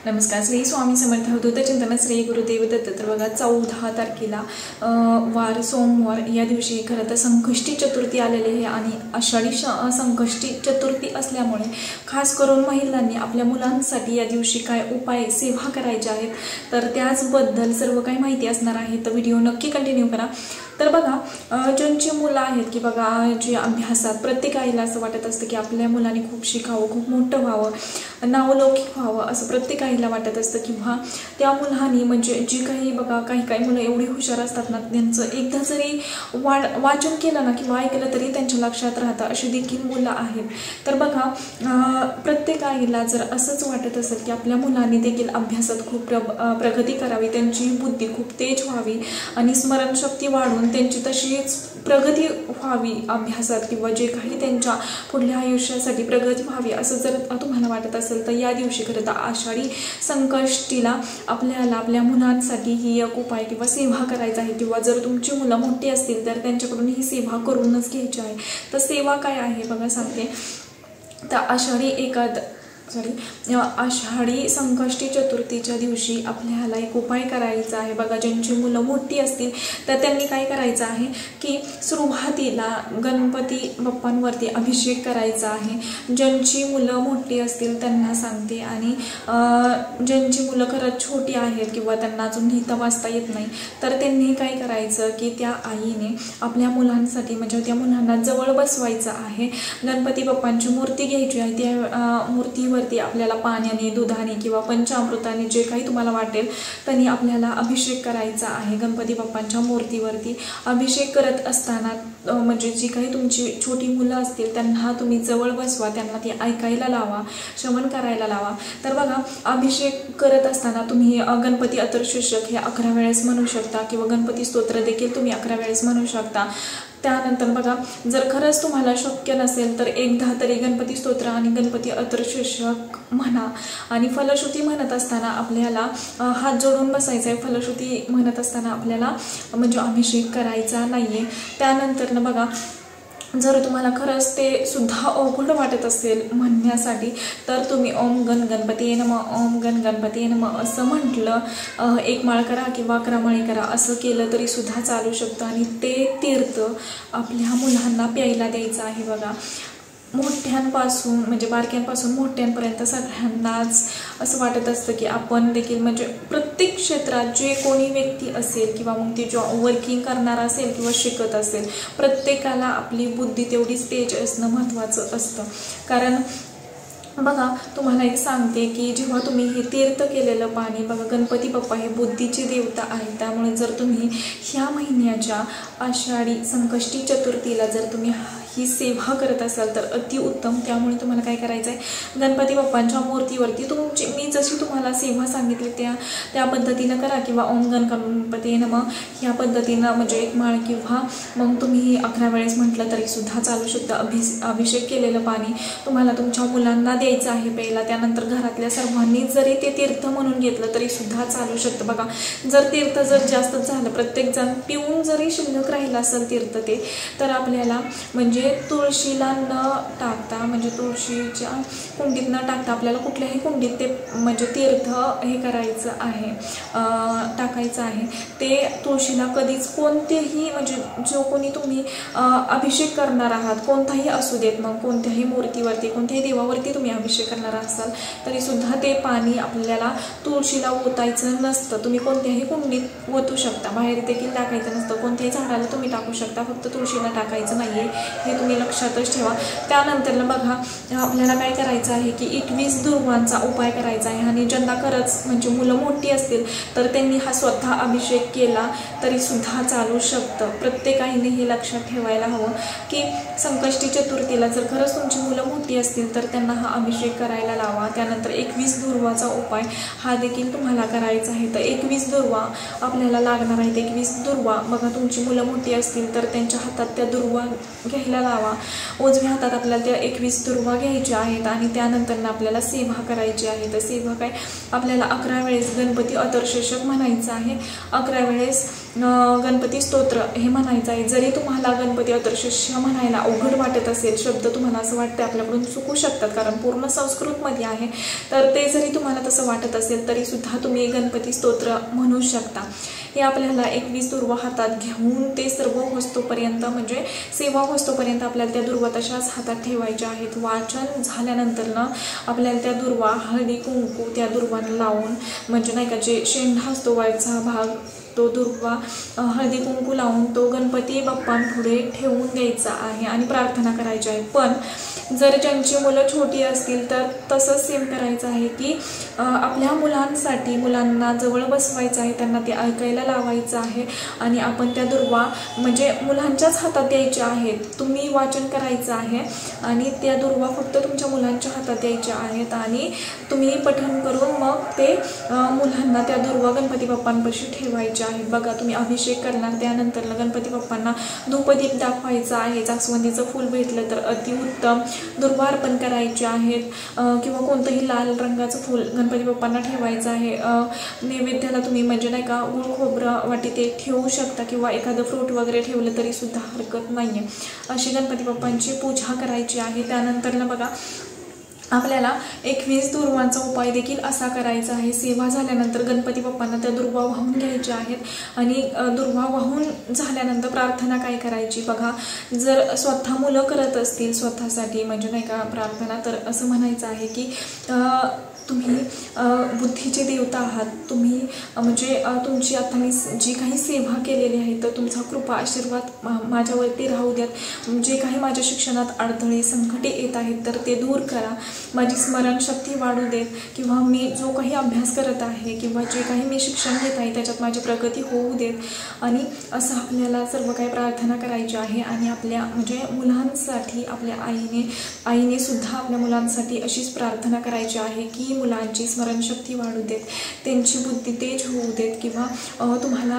नमस्कार. श्री स्वामी समर्थ अवधूत चिंतन श्री गुरुदेव दत्त. तर बघा 14 तारखेला वार सोमवार या दिवशी खरं तर संकष्टी चतुर्थी आलेली आहे आणि आषाढी संकष्टी चतुर्थी असल्यामुळे खास करून महिलांनी आपल्या मुलांसाठी या दिवशी काय उपाय सेवा करायच्या आहेत तर त्याचबद्दल सर्व काही माहिती असणार आहे. तर व्हिडिओ नक्की कंटिन्यू करा. तर बघा ज्यांची मुलं आहेत की बघा जे अभ्यासात प्रत्येक आईला असं वाटत असतं की आपल्या मुलांनी खूप शिकावं, खूप मोठं व्हावं, नावलौकिक व्हावं असं प्रत्येक आईला वाटत असतं. किंवा त्या मुलांनी म्हणजे जी काही बघा काही मुलं एवढी हुशार असतात ना, त्यांचं एकदा जरी वाचन केलं ना किंवा ऐकलं तरी त्यांच्या लक्षात राहतं, अशी देखील मुलं आहेत. तर बघा प्रत्येक आईला जर असंच वाटत असेल की आपल्या मुलांनी देखील अभ्यासात खूप प्रगती करावी, त्यांची बुद्धी खूप तेज व्हावी आणि स्मरणशक्ती वाढून त्यांची तशीच प्रगती व्हावी अभ्यासात किंवा जे काही त्यांच्या पुढल्या आयुष्यासाठी प्रगती व्हावी असं जर तुम्हाला वाटत असेल तर या दिवशी खरं तर आषाढी संकष्टीला आपल्याला आपल्या मुलांसाठी ही एक उपाय किंवा सेवा करायचा आहे. किंवा जर तुमची मुलं मोठी असतील तर त्यांच्याकडून ही सेवा करूनच घ्यायची आहे. तर सेवा काय आहे बघा सांगते. तर आषाढी संकष्टी चतुर्थीच्या दिवशी आपल्याला एक उपाय करायचा आहे. बघा ज्यांची मुलं मोठी असतील तर त्यांनी काय करायचं आहे की सुरुवातीला गणपती बाप्पांवरती अभिषेक करायचा आहे. ज्यांची मुलं मोठी असतील त्यांना सांगते आणि ज्यांची मुलं खरंच छोटी आहेत किंवा त्यांना अजून लिहिता वाचता येत नाही तर त्यांनी काय करायचं की त्या आईने आपल्या मुलांसाठी म्हणजे त्या मुलांना जवळ बसवायचं आहे. गणपती बाप्पांची मूर्ती घ्यायची आहे. त्या मूर्तीवर आपल्याला पाण्याने, दुधाने किंवा पंचामृताने जे काही तुम्हाला वाटेल त्यांनी आपल्याला अभिषेक करायचा आहे. गणपती बाप्पांच्या मूर्तीवरती अभिषेक करत असताना म्हणजे जी काही तुमची छोटी मुलं असतील त्यांना तुम्ही जवळ बसवा, त्यांना ती ऐकायला लावा, श्रवण करायला लावा. तर बघा अभिषेक करत असताना तुम्ही गणपती अथर्वशीर्षक हे 11 वेळेस म्हणू शकता किंवा गणपती स्तोत्र देखील तुम्ही 11 वेळेस म्हणू शकता. त्यानंतर बघा जर खरंच तुम्हाला शक्य नसेल तर एकदा तरी गणपती स्तोत्र आणि गणपती अथर्वशीर्षक म्हणा. आणि फलश्रुती म्हणत असताना आपल्याला हात जोडून बसायचा आहे. फलश्रुती म्हणत असताना आपल्याला म्हणजे अभिषेक करायचा नाहीये. त्यानंतर बघा जर तुम्हाला खरंच ते सुद्धा अवघड वाटत असेल म्हणण्यासाठी तर तुम्ही ओम गण गणपती नमः, ओम गण गणपती नमः असं म्हटलं, 1 माळ करा किंवा 11 माळी करा असं केलं तरी सुद्धा चालू शकतं. आणि ते तीर्थ आपल्या मुलांना प्यायला द्यायचं आहे. बघा मोठ्यांपासून म्हणजे बारक्यांपासून मोठ्यांपर्यंत सगळ्यांनाच असं वाटत असतं की आपण देखील म्हणजे प्रत्येक क्षेत्रात जे कोणी व्यक्ती असेल किंवा मग ती वर्किंग करणारा असेल किंवा शिकत असेल प्रत्येकाला आपली बुद्धी तेवढीच तेज असणं महत्त्वाचं असतं. कारण बघा तुम्हाला एक सांगते की जेव्हा तुम्ही हे तीर्थ केलेलं पाणी बघा गणपती बाप्पा हे बुद्धीची देवता आहे. त्यामुळे जर तुम्ही ह्या महिन्याच्या आषाढी संकष्टी चतुर्थीला जर तुम्ही ही सेवा करत असाल तर अतिउत्तम. त्यामुळे तुम्हाला काय करायचं आहे गणपती बाप्पांच्या मूर्तीवरती मी जशी तुम्हाला सेवा सांगितली त्या पद्धतीनं करा किंवा ओम गण गणपती नमः ह्या पद्धतीनं म्हणजे 1 माळ किंवा मग तुम्ही 11 वेळेस म्हटलं तरी सुद्धा चालू शकतं. अभिषेक केलेलं पाणी तुम्हाला तुमच्या मुलांना द्यायचं आहे प्यायला. त्यानंतर घरातल्या सर्वांनी जरी ते तीर्थ म्हणून घेतलं तरी सुद्धा चालू शकतं. बघा जर तीर्थ जर जास्त झालं प्रत्येक जण पिऊन जरी शिल्लक राहिलं असेल तीर्थ ते तर आपल्याला म्हणजे तुळशीला न टाकता म्हणजे तुळशीच्या कुंडीत न टाकता आपल्याला कुठल्याही कुंडीत ते म्हणजे तीर्थ हे करायचं आहे, टाकायचं आहे. ते तुळशीला कधीच कोणतेही म्हणजे जो कोणी तुम्ही अभिषेक करणार आहात कोणताही असू देत, मग कोणत्याही मूर्तीवरती कोणत्याही देवावरती तुम्ही अभिषेक करणार असाल तरी सुद्धा ते पाणी आपल्याला तुळशीला ओतायचं नसतं. तुम्ही कोणत्याही कुंडीत ओतू शकता, बाहेर देखील टाकायचं नसतं, कोणत्याही झाडाला तुम्ही टाकू शकता, फक्त तुळशीला टाकायचं नाहीये हे तुम्ही लक्षातच ठेवा. त्यानंतर बघा आपल्याला काय करायचं आहे की 21 दुर्वांचा उपाय करायचा आहे. आणि ज्यांना खरंच म्हणजे मुलं मोठी असतील तर त्यांनी हा स्वतः अभिषेक केला तरी सुद्धा चालू शकतं. प्रत्येकाने हे लक्षात ठेवायला हवं की संकष्टी चतुर्थीला जर खरंच तुमची मुलं मोठी असतील तर त्यांना हा अभिषेक करायला लावा. त्यानंतर 21 दुर्वाचा उपाय हा देखील तुम्हाला करायचा आहे. तर 21 दुर्वा आपल्याला लागणार आहेत. 21 दुर्वा बघा तुमची मुलं मोठी असतील तर त्यांच्या हातात त्या दुर्वा घ्यायला लावा. उजव्या हातात आपल्याला त्या 21 दुर्वा घ्यायच्या आहेत आणि त्यानंतर आपल्याला सेवा करायची आहे. तर सेवा काय आपल्याला 11 वेळेस गणपती अथर्वशीर्षक म्हणायचं आहे. 11 वेळेस गणपती स्तोत्र हे म्हणायचं आहे. जरी तुम्हाला गणपती अदृश्य म्हणायला अवघड वाटत असेल, शब्द तुम्हाला असं वाटतं आपल्याकडून चुकू शकतात कारण पूर्ण संस्कृतमध्ये आहे, तर ते जरी तुम्हाला तसं वाटत असेल तरी सुद्धा तुम्ही गणपती स्तोत्र म्हणू शकता. हे आपल्याला 21 दुर्वा हातात घेऊन ते सर्व होस्तोपर्यंत म्हणजे सेवा होस्तोपर्यंत आपल्याला त्या दुर्वा तशाच हातात ठेवायच्या आहेत. वाचन झाल्यानंतर ना आपल्याला त्या दुर्वा हळदी कुंकू त्या दुर्वांना लावून म्हणजे नाही का जे शेंडा असतो वरचा भाग तो दुर्वा हळदी कुंकू लावून तो गणपती बाप्पांपुढे ठेवून द्यायचा आहे आणि प्रार्थना करायची आहे. पण जर ज्यांची मुलं छोटी असतील तर तसंच सेम करायचं आहे की आपल्या मुलांसाठी मुलांना जवळ बसवायचं आहे, त्यांना ते ऐकायला लावायचं आहे आणि आपण त्या दुर्वा म्हणजे मुलांच्याच हातात द्यायच्या आहेत. तुम्ही वाचन करायचं आहे आणि त्या दुर्वा फक्त तुमच्या मुलांच्या हातात द्यायच्या आहेत आणि तुम्ही पठण करून मग ते मुलांना त्या दुर्वा गणपती बाप्पांपाशी ठेवायच्या आहेत. बघा तुम्ही अभिषेक करणार, त्यानंतर गणपती बाप्पांना धूपदीप दाखवायचा आहे. जास्वंदीचं फूल भेटलं तर अतिउत्तम. दुर्वा अर्पण करायचे आहेत किंवा कोणतंही लाल रंगाचं फूल गणपती बाप्पांना ठेवायचं आहे. नैवेद्याला तुम्ही म्हणजे नाही का गुळ खोबरं वाटी ते ठेवू शकता किंवा एखादं फ्रूट वगैरे ठेवलं तरी सुद्धा हरकत नाही आहे. अशी गणपती बाप्पांची पूजा करायची आहे. त्यानंतर बघा आपल्याला 21 दुर्वांचा उपाय देखील असा करायचा आहे. सेवा झाल्यानंतर गणपती बाप्पांना त्या दुर्वा वाहून घ्यायच्या आहेत आणि दुर्वा वाहून झाल्यानंतर प्रार्थना काय करायची बघा. जर स्वतः मुलं करत असतील स्वतःसाठी म्हणजे नाही का प्रार्थना, तर असं म्हणायचं आहे की तुम्ही बुद्धीचे देवता आहात. तुम्ही म्हणजे तुमची आता मी जी काही सेवा केलेली आहे तर तुमचा कृपा आशीर्वाद माझ्यावरती राहू द्यात. जे काही माझ्या शिक्षणात अडथळे संकटे येत आहेत तर ते दूर करा. माझी स्मरणशक्ती वाढू देत किंवा मी जो काही अभ्यास करत आहे किंवा जे काही मी शिक्षण घेत आहे त्याच्यात माझी प्रगती होऊ देत. आणि असं आपल्याला सर्व काही प्रार्थना करायची आहे. आणि आपल्या म्हणजे मुलांसाठी आपल्या आईने सुद्धा आपल्या मुलांसाठी अशीच प्रार्थना करायची आहे की मुलांची स्मरणशक्ती वाढू देत, त्यांची बुद्धी तेज होऊ देत किंवा तुम्हाला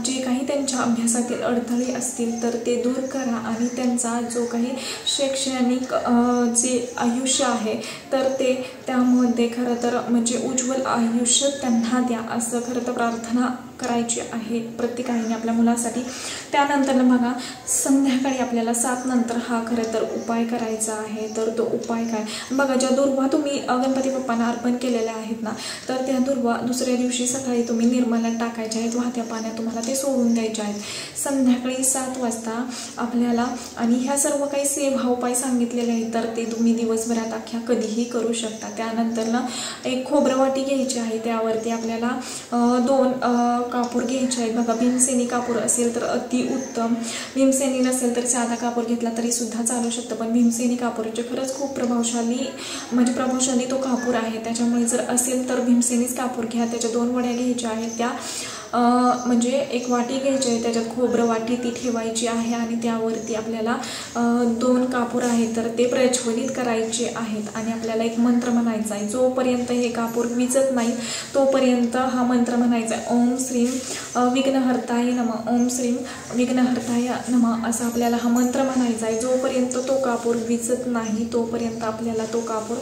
जे काही त्यांच्या अभ्यासातील अडथळे असतील तर ते दूर करा आणि त्यांचा जो काही शैक्षणिक जे आयुष्य आहे तर ते त्यामध्ये खरं तर म्हणजे उज्ज्वल आयुष्य त्यांना द्या, असं खरं तर प्रार्थना करायची आहे प्रत्येकाने आपल्या मुलासाठी. त्यानंतर बघा संध्याकाळी आपल्याला 7 नंतर हा खरं तर उपाय करायचा आहे. तर तो उपाय काय बघा, ज्या दुर्वा तुम्ही गणपती बाप्पांना अर्पण केलेल्या आहेत ना तर त्या दुर्वा दुसऱ्या दिवशी सकाळी तुम्ही निर्मल्यात टाकायच्या आहेत. वाहत्या पाण्यात तुम्हाला ते सोडून द्यायचे आहेत. संध्याकाळी 7 वाजता आपल्याला आणि ह्या सर्व काही सेवा उपाय सांगितलेले आहेत तर ते तुम्ही दिवसभरात अख्ख्या कधीही करू शकता. त्यानंतर एक खोबरं वाटी घ्यायची आहे. त्यावरती आपल्याला 2 कापूर घ्यायचे आहेत. बघा भीमसेनी कापूर असेल तर अतिउत्तम. भीमसेनी नसेल तर साधा कापूर घेतला तरी सुद्धा चालू शकतं, पण भीमसेनी कापूरचे खरंच खूप प्रभावशाली तो कापूर आहे. त्याच्यामुळे जर असेल तर भीमसेनीच कापूर घ्या. त्याच्या 2 वड्या घ्यायच्या आहेत. त्या म्हणजे एक वाटी घ्यायची आहे, त्याच्यात खोबरं वाटी ती ठेवायची आहे आणि त्यावरती आपल्याला 2 कापूर आहेत तर ते प्रज्वलित करायचे आहेत आणि आपल्याला एक मंत्र म्हणायचा आहे. जोपर्यंत हे कापूर विजत नाही तोपर्यंत हा मंत्र म्हणायचा आहे. ओम श्रीम विघ्नहर्ताय नमः, ओम श्रीम विघ्नहर्ताय नमः असा आपल्याला हा मंत्र म्हणायचा आहे. जोपर्यंत तो कापूर विजत नाही तोपर्यंत आपल्याला तो कापूर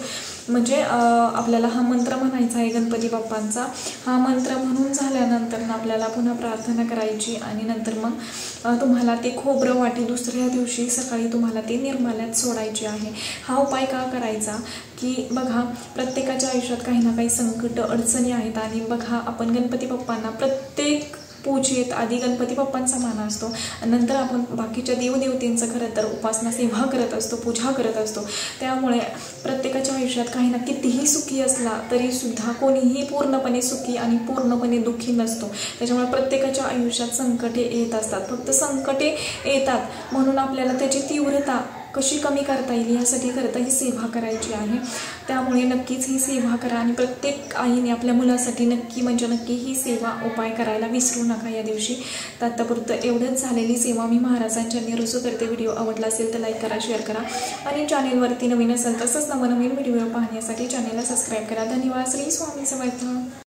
म्हणजे आपल्याला हा मंत्र म्हणायचा आहे गणपती बाप्पांचा. हा मंत्र म्हणून झाल्यानंतर आपल्याला पुन्हा प्रार्थना करायची आणि नंतर मग तुम्हाला ते खोबरं वाटी दुसऱ्या दिवशी सकाळी तुम्हाला ते निर्मल्यात सोडायचे आहे. हा उपाय का करायचा की बघा प्रत्येकाच्या आयुष्यात काही ना काही संकट अडचणी आहेत आणि बघा आपण गणपती बाप्पांना प्रत्येक पूजेत आधी गणपती बाप्पांचा मान असतो, नंतर आपण बाकीच्या देवदेवतेंचं खरं तर उपासना सेवा करत असतो, पूजा करत असतो. त्यामुळे प्रत्येकाच्या आयुष्यात काही ना कितीही सुखी असला तरी सुद्धा कोणीही पूर्णपणे सुखी आणि पूर्णपणे दुःखी नसतो. त्याच्यामुळे प्रत्येकाच्या आयुष्यात संकटे येत असतात. फक्त संकटे येतात म्हणून आपल्याला त्याची तीव्रता कशी कमी करता येईल यासाठी खरं ही सेवा करायची आहे. त्यामुळे नक्कीच ही सेवा करा आणि प्रत्येक आईने आपल्या मुलासाठी नक्की ही सेवा उपाय करायला विसरू नका या दिवशी. तर आतापुरतं एवढंच झालेली सेवा मी महाराजांच्या निरुसू करते. व्हिडिओ आवडला असेल तर लाईक करा, शेअर करा आणि चॅनेलवरती नवीन असेल तसंच नवनवीन व्हिडिओ पाहण्यासाठी चॅनेलला सबस्क्राईब करा. धन्यवाद. श्री स्वामी समर्थ.